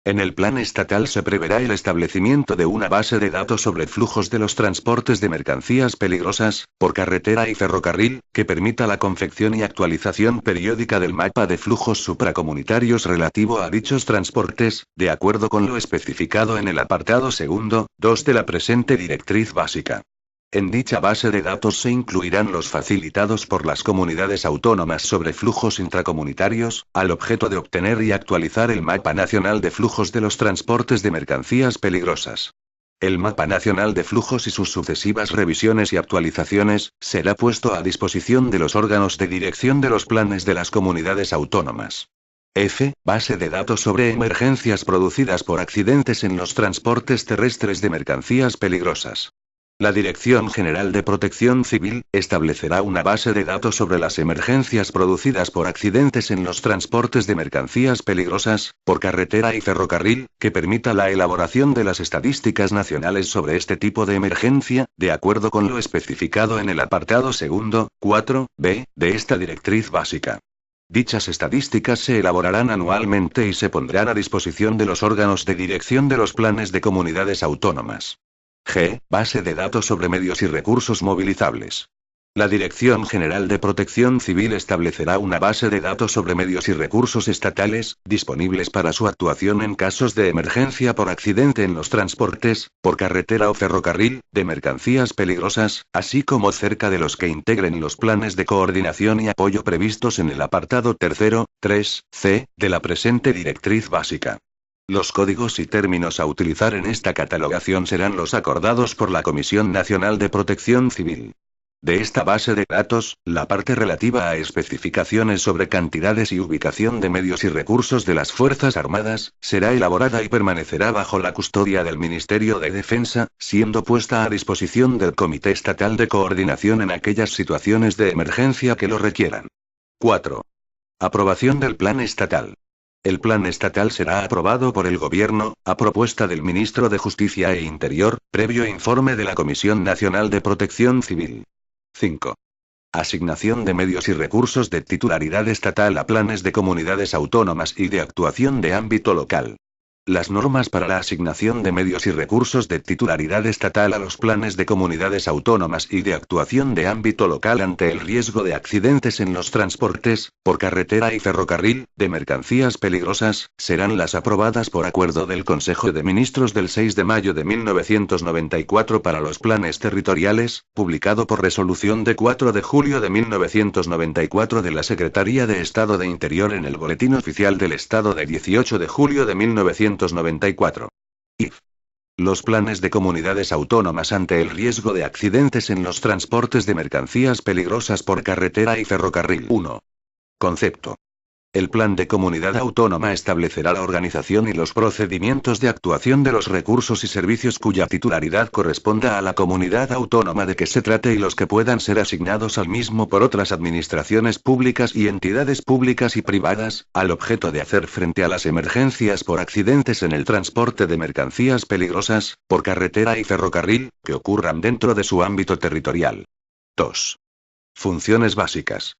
En el plan estatal se preverá el establecimiento de una base de datos sobre flujos de los transportes de mercancías peligrosas, por carretera y ferrocarril, que permita la confección y actualización periódica del mapa de flujos supracomunitarios relativo a dichos transportes, de acuerdo con lo especificado en el apartado segundo, 2 de la presente directriz básica. En dicha base de datos se incluirán los facilitados por las comunidades autónomas sobre flujos intracomunitarios, al objeto de obtener y actualizar el mapa nacional de flujos de los transportes de mercancías peligrosas. El mapa nacional de flujos y sus sucesivas revisiones y actualizaciones, será puesto a disposición de los órganos de dirección de los planes de las comunidades autónomas. F. Base de datos sobre emergencias producidas por accidentes en los transportes terrestres de mercancías peligrosas. La Dirección General de Protección Civil establecerá una base de datos sobre las emergencias producidas por accidentes en los transportes de mercancías peligrosas, por carretera y ferrocarril, que permita la elaboración de las estadísticas nacionales sobre este tipo de emergencia, de acuerdo con lo especificado en el apartado segundo, 4b, de esta directriz básica. Dichas estadísticas se elaborarán anualmente y se pondrán a disposición de los órganos de dirección de los planes de comunidades autónomas. G. Base de datos sobre medios y recursos movilizables. La Dirección General de Protección Civil establecerá una base de datos sobre medios y recursos estatales, disponibles para su actuación en casos de emergencia por accidente en los transportes, por carretera o ferrocarril, de mercancías peligrosas, así como cerca de los que integren los planes de coordinación y apoyo previstos en el apartado tercero, 3c, de la presente directriz básica. Los códigos y términos a utilizar en esta catalogación serán los acordados por la Comisión Nacional de Protección Civil. De esta base de datos, la parte relativa a especificaciones sobre cantidades y ubicación de medios y recursos de las Fuerzas Armadas, será elaborada y permanecerá bajo la custodia del Ministerio de Defensa, siendo puesta a disposición del Comité Estatal de Coordinación en aquellas situaciones de emergencia que lo requieran. 4. Aprobación del Plan Estatal. El Plan Estatal será aprobado por el Gobierno, a propuesta del Ministro de Justicia e Interior, previo informe de la Comisión Nacional de Protección Civil. 5. Asignación de medios y recursos de titularidad estatal a planes de comunidades autónomas y de actuación de ámbito local. Las normas para la asignación de medios y recursos de titularidad estatal a los planes de comunidades autónomas y de actuación de ámbito local ante el riesgo de accidentes en los transportes, por carretera y ferrocarril, de mercancías peligrosas, serán las aprobadas por acuerdo del Consejo de Ministros del 6 de mayo de 1994 para los planes territoriales, publicado por resolución de 4 de julio de 1994 de la Secretaría de Estado de Interior en el Boletín Oficial del Estado de 18 de julio de 1994. If. Los planes de comunidades autónomas ante el riesgo de accidentes en los transportes de mercancías peligrosas por carretera y ferrocarril. 1. Concepto. El Plan de Comunidad Autónoma establecerá la organización y los procedimientos de actuación de los recursos y servicios cuya titularidad corresponda a la comunidad autónoma de que se trate y los que puedan ser asignados al mismo por otras administraciones públicas y entidades públicas y privadas, al objeto de hacer frente a las emergencias por accidentes en el transporte de mercancías peligrosas, por carretera y ferrocarril, que ocurran dentro de su ámbito territorial. 2. Funciones básicas.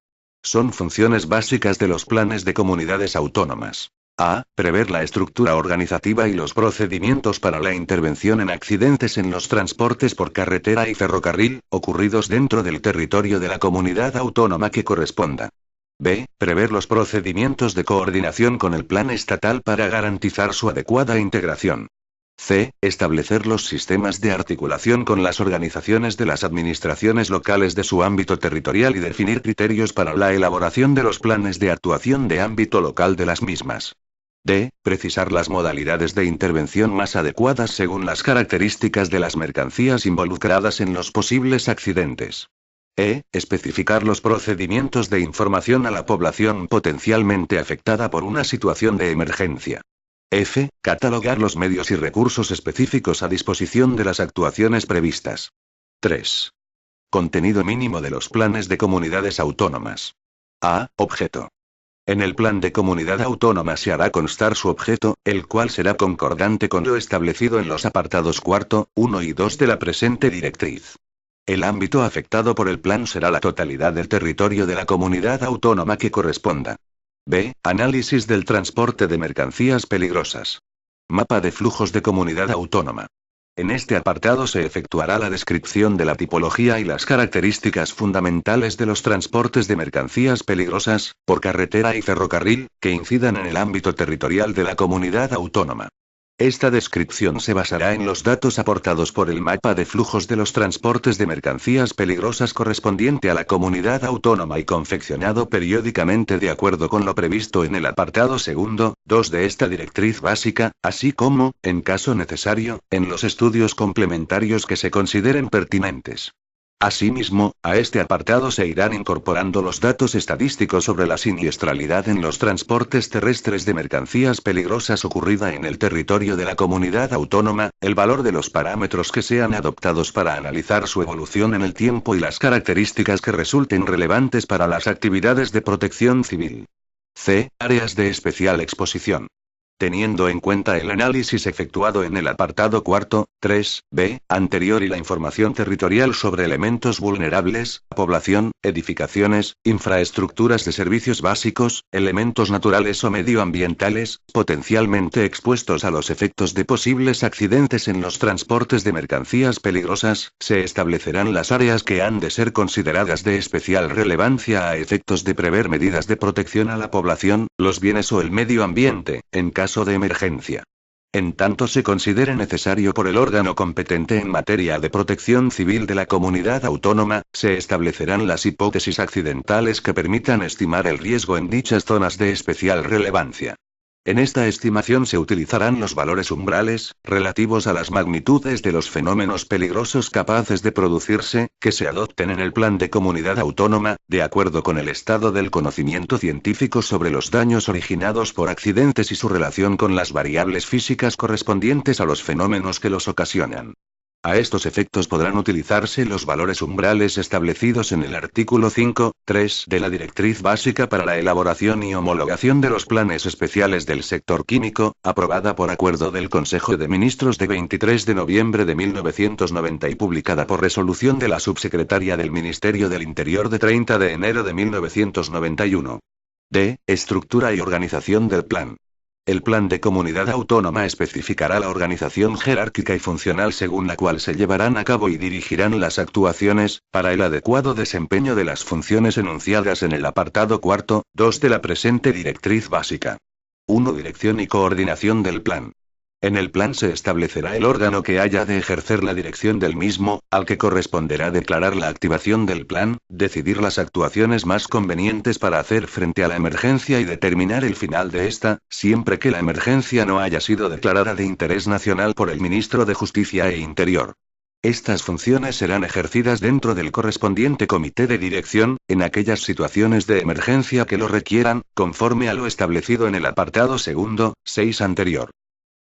Son funciones básicas de los planes de comunidades autónomas. A. Prever la estructura organizativa y los procedimientos para la intervención en accidentes en los transportes por carretera y ferrocarril, ocurridos dentro del territorio de la comunidad autónoma que corresponda. B. Prever los procedimientos de coordinación con el plan estatal para garantizar su adecuada integración. C. Establecer los sistemas de articulación con las organizaciones de las administraciones locales de su ámbito territorial y definir criterios para la elaboración de los planes de actuación de ámbito local de las mismas. D. Precisar las modalidades de intervención más adecuadas según las características de las mercancías involucradas en los posibles accidentes. E. Especificar los procedimientos de información a la población potencialmente afectada por una situación de emergencia. F. Catalogar los medios y recursos específicos a disposición de las actuaciones previstas. 3. Contenido mínimo de los planes de comunidades autónomas. A. Objeto. En el plan de comunidad autónoma se hará constar su objeto, el cual será concordante con lo establecido en los apartados 4, 1 y 2 de la presente directriz. El ámbito afectado por el plan será la totalidad del territorio de la comunidad autónoma que corresponda. B. Análisis del transporte de mercancías peligrosas. Mapa de flujos de comunidad autónoma. En este apartado se efectuará la descripción de la tipología y las características fundamentales de los transportes de mercancías peligrosas, por carretera y ferrocarril, que incidan en el ámbito territorial de la comunidad autónoma. Esta descripción se basará en los datos aportados por el mapa de flujos de los transportes de mercancías peligrosas correspondiente a la comunidad autónoma y confeccionado periódicamente de acuerdo con lo previsto en el apartado segundo, 2 de esta directriz básica, así como, en caso necesario, en los estudios complementarios que se consideren pertinentes. Asimismo, a este apartado se irán incorporando los datos estadísticos sobre la siniestralidad en los transportes terrestres de mercancías peligrosas ocurrida en el territorio de la comunidad autónoma, el valor de los parámetros que sean adoptados para analizar su evolución en el tiempo y las características que resulten relevantes para las actividades de protección civil. C. Áreas de especial exposición. Teniendo en cuenta el análisis efectuado en el apartado cuarto, 3b, anterior y la información territorial sobre elementos vulnerables, población, edificaciones, infraestructuras de servicios básicos, elementos naturales o medioambientales, potencialmente expuestos a los efectos de posibles accidentes en los transportes de mercancías peligrosas, se establecerán las áreas que han de ser consideradas de especial relevancia a efectos de prever medidas de protección a la población, los bienes o el medio ambiente, en caso de emergencia. En tanto se considere necesario por el órgano competente en materia de protección civil de la comunidad autónoma, se establecerán las hipótesis accidentales que permitan estimar el riesgo en dichas zonas de especial relevancia. En esta estimación se utilizarán los valores umbrales, relativos a las magnitudes de los fenómenos peligrosos capaces de producirse, que se adopten en el plan de comunidad autónoma, de acuerdo con el estado del conocimiento científico sobre los daños originados por accidentes y su relación con las variables físicas correspondientes a los fenómenos que los ocasionan. A estos efectos podrán utilizarse los valores umbrales establecidos en el artículo 5.3 de la Directriz Básica para la elaboración y homologación de los planes especiales del sector químico, aprobada por acuerdo del Consejo de Ministros de 23 de noviembre de 1990 y publicada por resolución de la subsecretaria del Ministerio del Interior de 30 de enero de 1991. D. Estructura y organización del plan. El plan de comunidad autónoma especificará la organización jerárquica y funcional según la cual se llevarán a cabo y dirigirán las actuaciones, para el adecuado desempeño de las funciones enunciadas en el apartado cuarto, 2 de la presente directriz básica. 1. Dirección y coordinación del plan. En el plan se establecerá el órgano que haya de ejercer la dirección del mismo, al que corresponderá declarar la activación del plan, decidir las actuaciones más convenientes para hacer frente a la emergencia y determinar el final de esta, siempre que la emergencia no haya sido declarada de interés nacional por el Ministro de Justicia e Interior. Estas funciones serán ejercidas dentro del correspondiente comité de dirección, en aquellas situaciones de emergencia que lo requieran, conforme a lo establecido en el apartado segundo, 6 anterior.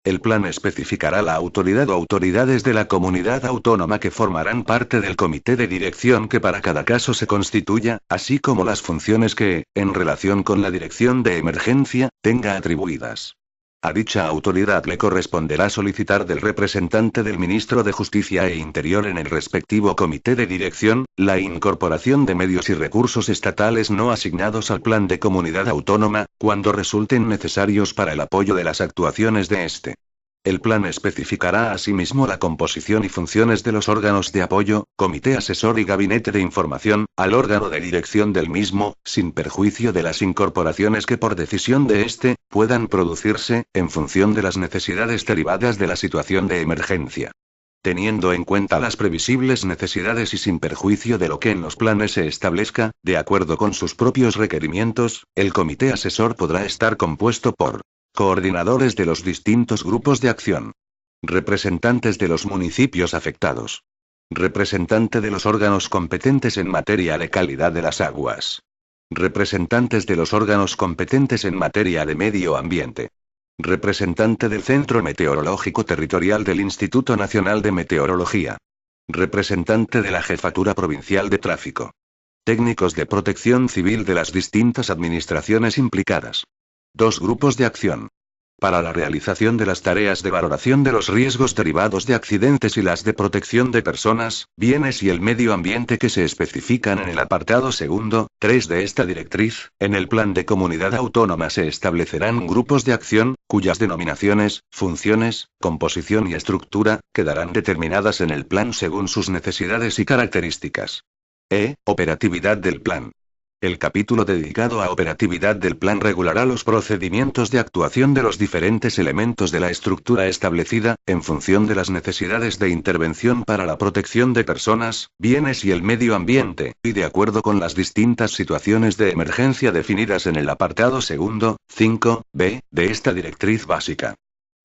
El plan especificará la autoridad o autoridades de la comunidad autónoma que formarán parte del comité de dirección que para cada caso se constituya, así como las funciones que, en relación con la dirección de emergencia, tenga atribuidas. A dicha autoridad le corresponderá solicitar del representante del Ministro de Justicia e Interior en el respectivo comité de dirección, la incorporación de medios y recursos estatales no asignados al plan de comunidad autónoma, cuando resulten necesarios para el apoyo de las actuaciones de este. El plan especificará asimismo la composición y funciones de los órganos de apoyo, comité asesor y gabinete de información, al órgano de dirección del mismo, sin perjuicio de las incorporaciones que por decisión de éste, puedan producirse, en función de las necesidades derivadas de la situación de emergencia. Teniendo en cuenta las previsibles necesidades y sin perjuicio de lo que en los planes se establezca, de acuerdo con sus propios requerimientos, el comité asesor podrá estar compuesto por coordinadores de los distintos grupos de acción. Representantes de los municipios afectados. Representante de los órganos competentes en materia de calidad de las aguas. Representantes de los órganos competentes en materia de medio ambiente. Representante del Centro Meteorológico Territorial del Instituto Nacional de Meteorología. Representante de la Jefatura Provincial de Tráfico. Técnicos de protección civil de las distintas administraciones implicadas. 2 grupos de acción. Para la realización de las tareas de valoración de los riesgos derivados de accidentes y las de protección de personas, bienes y el medio ambiente que se especifican en el apartado segundo, 3 de esta directriz, en el plan de comunidad autónoma se establecerán grupos de acción, cuyas denominaciones, funciones, composición y estructura, quedarán determinadas en el plan según sus necesidades y características. Operatividad del plan. El capítulo dedicado a operatividad del plan regulará los procedimientos de actuación de los diferentes elementos de la estructura establecida, en función de las necesidades de intervención para la protección de personas, bienes y el medio ambiente, y de acuerdo con las distintas situaciones de emergencia definidas en el apartado segundo, 5b, de esta directriz básica.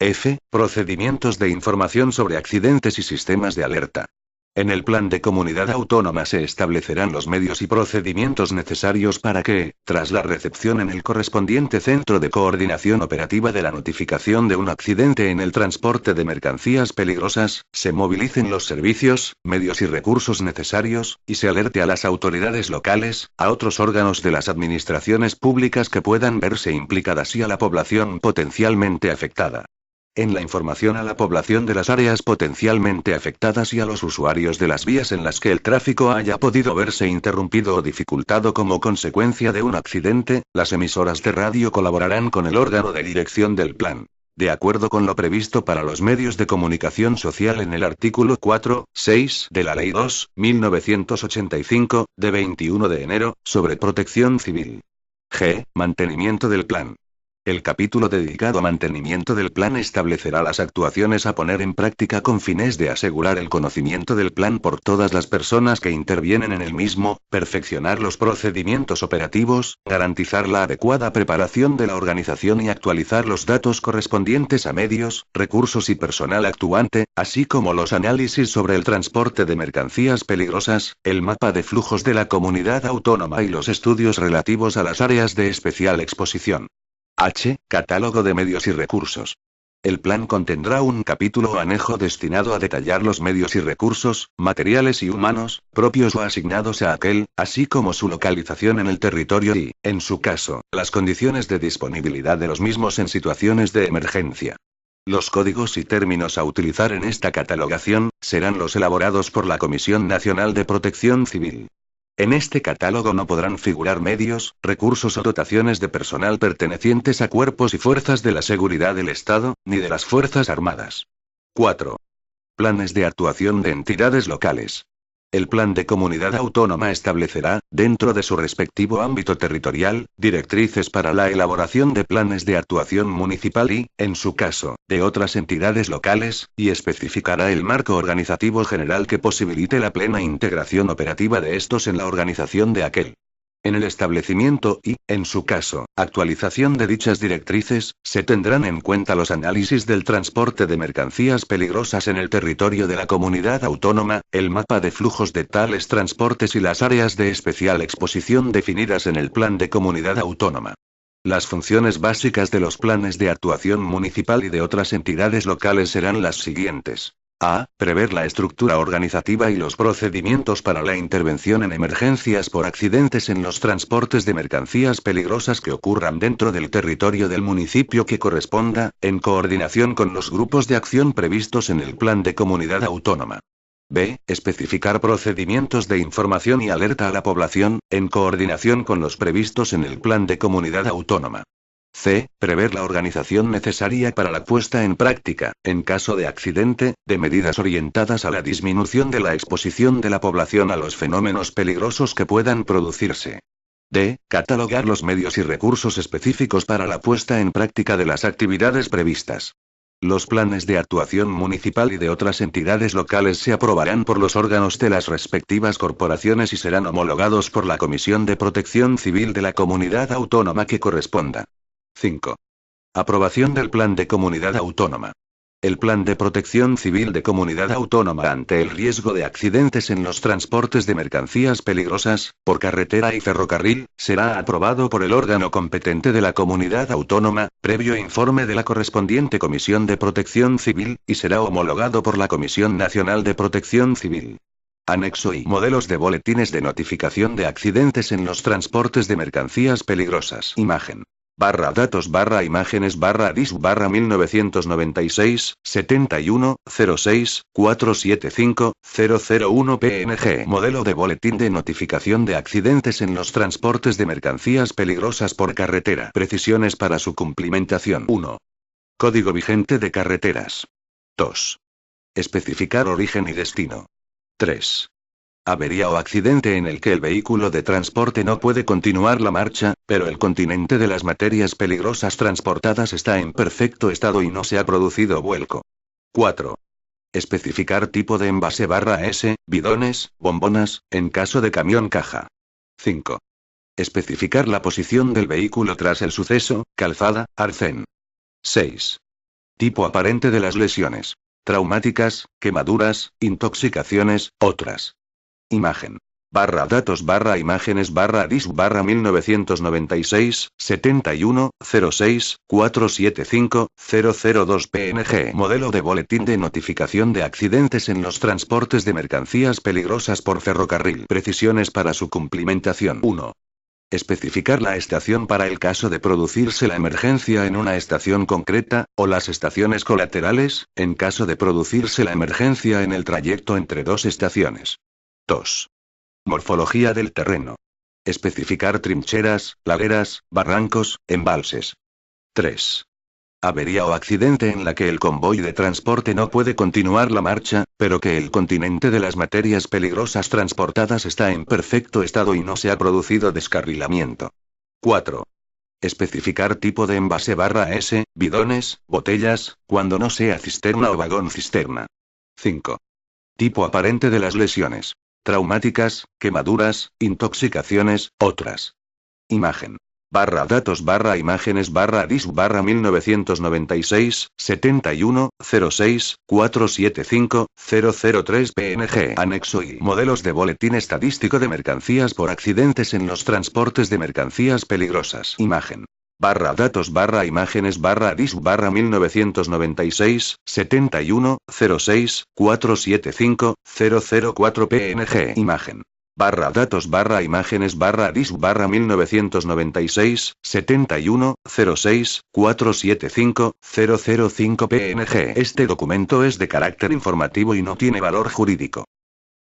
F. Procedimientos de información sobre accidentes y sistemas de alerta. En el plan de comunidad autónoma se establecerán los medios y procedimientos necesarios para que, tras la recepción en el correspondiente centro de coordinación operativa de la notificación de un accidente en el transporte de mercancías peligrosas, se movilicen los servicios, medios y recursos necesarios, y se alerte a las autoridades locales, a otros órganos de las administraciones públicas que puedan verse implicadas y a la población potencialmente afectada. En la información a la población de las áreas potencialmente afectadas y a los usuarios de las vías en las que el tráfico haya podido verse interrumpido o dificultado como consecuencia de un accidente, las emisoras de radio colaborarán con el órgano de dirección del plan. De acuerdo con lo previsto para los medios de comunicación social en el artículo 4.6 de la Ley 2.1985, de 21 de enero, sobre protección civil. G. Mantenimiento del plan. El capítulo dedicado a mantenimiento del plan establecerá las actuaciones a poner en práctica con fines de asegurar el conocimiento del plan por todas las personas que intervienen en el mismo, perfeccionar los procedimientos operativos, garantizar la adecuada preparación de la organización y actualizar los datos correspondientes a medios, recursos y personal actuante, así como los análisis sobre el transporte de mercancías peligrosas, el mapa de flujos de la comunidad autónoma y los estudios relativos a las áreas de especial exposición. H. Catálogo de medios y recursos. El plan contendrá un capítulo o anejo destinado a detallar los medios y recursos, materiales y humanos, propios o asignados a aquel, así como su localización en el territorio y, en su caso, las condiciones de disponibilidad de los mismos en situaciones de emergencia. Los códigos y términos a utilizar en esta catalogación serán los elaborados por la Comisión Nacional de Protección Civil. En este catálogo no podrán figurar medios, recursos o dotaciones de personal pertenecientes a cuerpos y fuerzas de la seguridad del Estado, ni de las Fuerzas Armadas. 4. Planes de actuación de entidades locales. El plan de comunidad autónoma establecerá, dentro de su respectivo ámbito territorial, directrices para la elaboración de planes de actuación municipal y, en su caso, de otras entidades locales, y especificará el marco organizativo general que posibilite la plena integración operativa de estos en la organización de aquel. En el establecimiento y, en su caso, actualización de dichas directrices, se tendrán en cuenta los análisis del transporte de mercancías peligrosas en el territorio de la comunidad autónoma, el mapa de flujos de tales transportes y las áreas de especial exposición definidas en el plan de comunidad autónoma. Las funciones básicas de los planes de actuación municipal y de otras entidades locales serán las siguientes. A. Prever la estructura organizativa y los procedimientos para la intervención en emergencias por accidentes en los transportes de mercancías peligrosas que ocurran dentro del territorio del municipio que corresponda, en coordinación con los grupos de acción previstos en el plan de comunidad autónoma. B. Especificar procedimientos de información y alerta a la población, en coordinación con los previstos en el plan de comunidad autónoma. C. Prever la organización necesaria para la puesta en práctica, en caso de accidente, de medidas orientadas a la disminución de la exposición de la población a los fenómenos peligrosos que puedan producirse. D. Catalogar los medios y recursos específicos para la puesta en práctica de las actividades previstas. Los planes de actuación municipal y de otras entidades locales se aprobarán por los órganos de las respectivas corporaciones y serán homologados por la Comisión de Protección Civil de la comunidad autónoma que corresponda. 5. Aprobación del Plan de Comunidad Autónoma. El Plan de Protección Civil de Comunidad Autónoma ante el riesgo de accidentes en los transportes de mercancías peligrosas, por carretera y ferrocarril, será aprobado por el órgano competente de la Comunidad Autónoma, previo informe de la correspondiente Comisión de Protección Civil, y será homologado por la Comisión Nacional de Protección Civil. Anexo I. Modelos de boletines de notificación de accidentes en los transportes de mercancías peligrosas. Imagen. /datos /imágenes /dis /1996 71 06 475 001 PNG. Modelo de boletín de notificación de accidentes en los transportes de mercancías peligrosas por carretera. Precisiones para su cumplimentación. 1. Código vigente de carreteras. 2. Especificar origen y destino. 3. Avería o accidente en el que el vehículo de transporte no puede continuar la marcha, pero el continente de las materias peligrosas transportadas está en perfecto estado y no se ha producido vuelco. 4. Especificar tipo de envase /S, bidones, bombonas, en caso de camión caja. 5. Especificar la posición del vehículo tras el suceso, calzada, arcén. 6. Tipo aparente de las lesiones. Traumáticas, quemaduras, intoxicaciones, otras. Imagen. /datos /imágenes /dis 1996 71 06 475 002 PNG. Modelo de boletín de notificación de accidentes en los transportes de mercancías peligrosas por ferrocarril. Precisiones para su cumplimentación. 1. Especificar la estación para el caso de producirse la emergencia en una estación concreta, o las estaciones colaterales, en caso de producirse la emergencia en el trayecto entre dos estaciones. 2. Morfología del terreno. Especificar trincheras, laderas, barrancos, embalses. 3. Avería o accidente en la que el convoy de transporte no puede continuar la marcha, pero que el continente de las materias peligrosas transportadas está en perfecto estado y no se ha producido descarrilamiento. 4. Especificar tipo de envase /S, bidones, botellas, cuando no sea cisterna o vagón cisterna. 5. Tipo aparente de las lesiones. Traumáticas, quemaduras, intoxicaciones, otras. Imagen. /datos /imágenes /dis 1996 71 06 475 003 PNG. Anexo I. Modelos de boletín estadístico de mercancías por accidentes en los transportes de mercancías peligrosas. Imagen. /datos /imágenes /dis 1996 71 06 475 004 PNG. Imagen. /datos /imágenes /dis 1996 71 06 475 005 PNG. Este documento es de carácter informativo y no tiene valor jurídico.